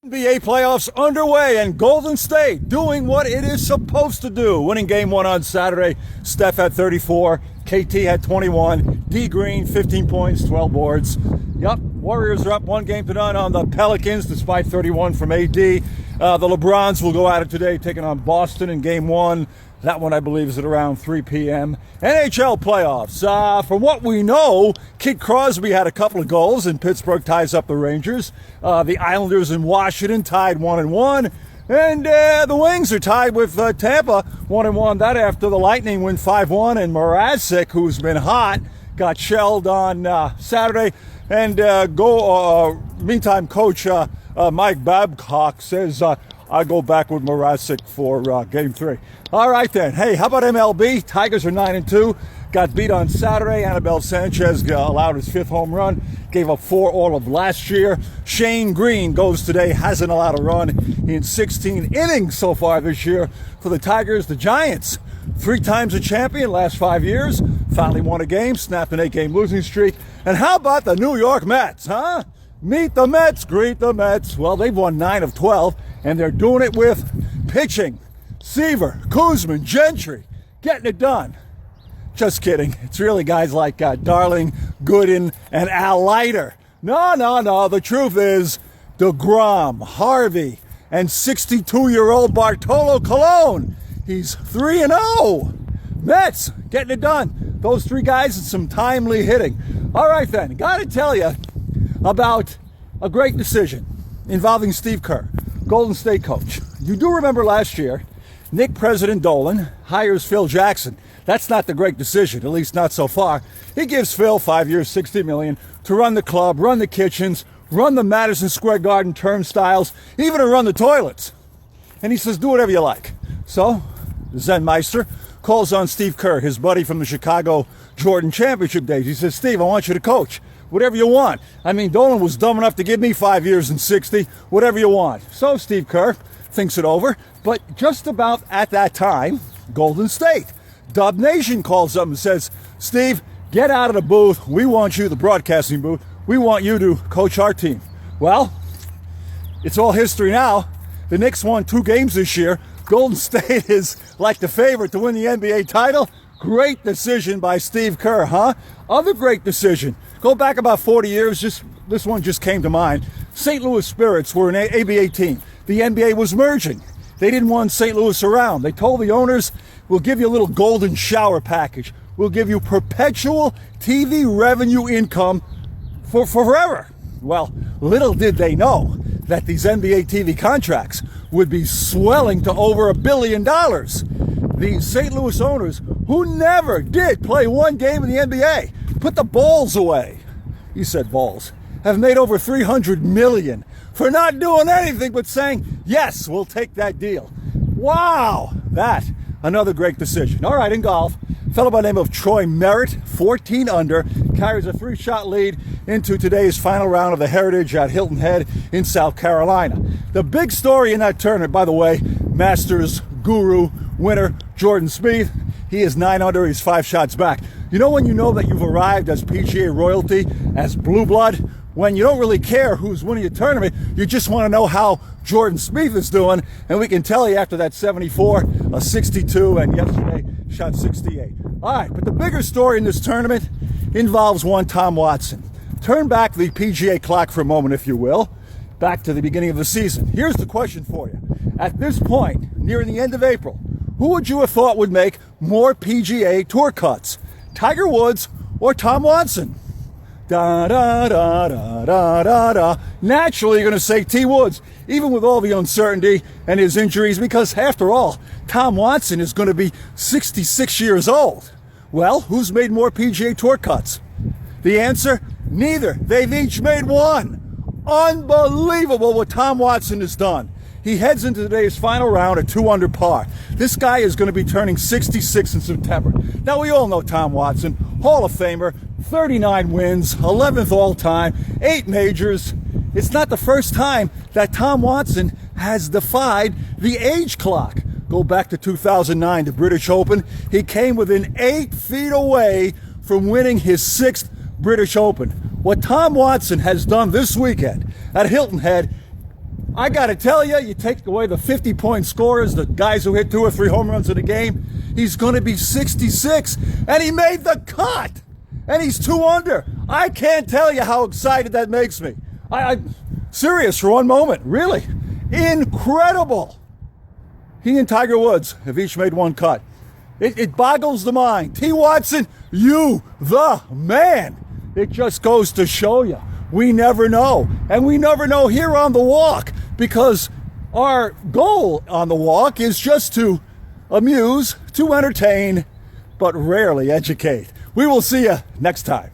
NBA playoffs underway and Golden State doing what it is supposed to do. Winning game one on Saturday. Steph had 34, KT had 21, D Green 15 points, 12 boards. Yup, Warriors are up 1-0 on the Pelicans despite 31 from AD. The LeBrons will go at it today taking on Boston in game one. That one, I believe, is at around 3 p.m. NHL playoffs. From what we know, Kid Crosby had a couple of goals, and Pittsburgh ties up the Rangers. The Islanders in Washington tied 1-1. And the Wings are tied with Tampa 1-1. That after the Lightning win 5-1. And Mrazek, who's been hot, got shelled on Saturday. And meantime, Coach Mike Babcock says, I go back with Mrazek for game three. All right, then. Hey, how about MLB? Tigers are 9-2. Got beat on Saturday. Anibal Sanchez allowed his fifth home run. Gave up 4 all of last year. Shane Green goes today. Hasn't allowed a run in 16 innings so far this year for the Tigers. The Giants, 3 times a champion last 5 years. Finally won a game. Snapped an 8-game losing streak. And how about the New York Mets, huh? Meet the Mets, greet the Mets. Well, they've won 9 of 12, and they're doing it with pitching. Seaver, Kuzman, Gentry, getting it done. Just kidding. It's really guys like Darling, Gooden, and Al Leiter. No. The truth is DeGrom, Harvey, and 62-year-old Bartolo Colon. He's 3-0. Mets getting it done. Those 3 guys and some timely hitting. All right, then. Got to tell you about a great decision involving Steve Kerr, Golden State coach. You do remember last year, Nick President Dolan hires Phil Jackson. That's not the great decision, at least not so far. He gives Phil 5 years, $60 million to run the club, run the kitchens, run the Madison Square Garden turnstiles, even to run the toilets. And he says, do whatever you like. So, Zen Meister calls on Steve Kerr, his buddy from the Chicago Jordan Championship days. He says, Steve, I want you to coach. Whatever you want. I mean, Dolan was dumb enough to give me 5 years and 60. Whatever you want. So Steve Kerr thinks it over. But just about at that time, Golden State, Dub Nation calls up and says, Steve, get out of the booth. We want you, the broadcasting booth. We want you to coach our team. Well, it's all history now. The Knicks won 2 games this year. Golden State is like the favorite to win the NBA title. Great decision by Steve Kerr, huh? Other great decision. Go back about 40 years. This one just came to mind. St. Louis Spirits were an ABA team. The NBA was merging. They didn't want St. Louis around. They told the owners, we'll give you a little golden shower package. We'll give you perpetual TV revenue income for forever. Well, little did they know that these NBA TV contracts would be swelling to over $1 billion. The St. Louis owners, who never did play one game in the NBA, put the balls away. He said balls. Have made over $300 million for not doing anything but saying, yes, we'll take that deal. Wow, that, another great decision. All right, in golf, a fellow by the name of Troy Merritt, 14 under, carries a 3-shot lead into today's final round of the Heritage at Hilton Head in South Carolina. The big story in that tournament, by the way, Masters guru winner Jordan Spieth, he is 9 under, he's 5 shots back. You know when you know that you've arrived as PGA royalty, as blue blood? When you don't really care who's winning your tournament, you just want to know how Jordan Spieth is doing, and we can tell you after that 74, a 62, and yesterday shot 68. All right, but the bigger story in this tournament involves one Tom Watson. Turn back the PGA clock for a moment, if you will, back to the beginning of the season. Here's the question for you. At this point, near the end of April, who would you have thought would make more PGA Tour cuts? Tiger Woods or Tom Watson? Da-da-da-da-da-da-da. Naturally, you're going to say T. Woods, even with all the uncertainty and his injuries, because after all, Tom Watson is going to be 66 years old. Well, who's made more PGA Tour cuts? The answer? Neither. They've each made 1. Unbelievable what Tom Watson has done. He heads into today's final round at 2 under par. This guy is going to be turning 66 in September. Now, we all know Tom Watson, Hall of Famer, 39 wins, 11th all-time, 8 majors. It's not the first time that Tom Watson has defied the age clock. Go back to 2009, the British Open. He came within 8 feet away from winning his 6th British Open. What Tom Watson has done this weekend at Hilton Head I got to tell you, you take away the 50-point scorers, the guys who hit 2 or 3 home runs in a game, he's going to be 66. And he made the cut. And he's 2 under. I can't tell you how excited that makes me. I'm serious for one moment. Really. Incredible. He and Tiger Woods have each made 1 cut. It boggles the mind. T. Watson, you the man. It just goes to show you. We never know. And we never know here on The Walk, because our goal on The Walk is just to amuse, to entertain, but rarely educate. We will see you next time.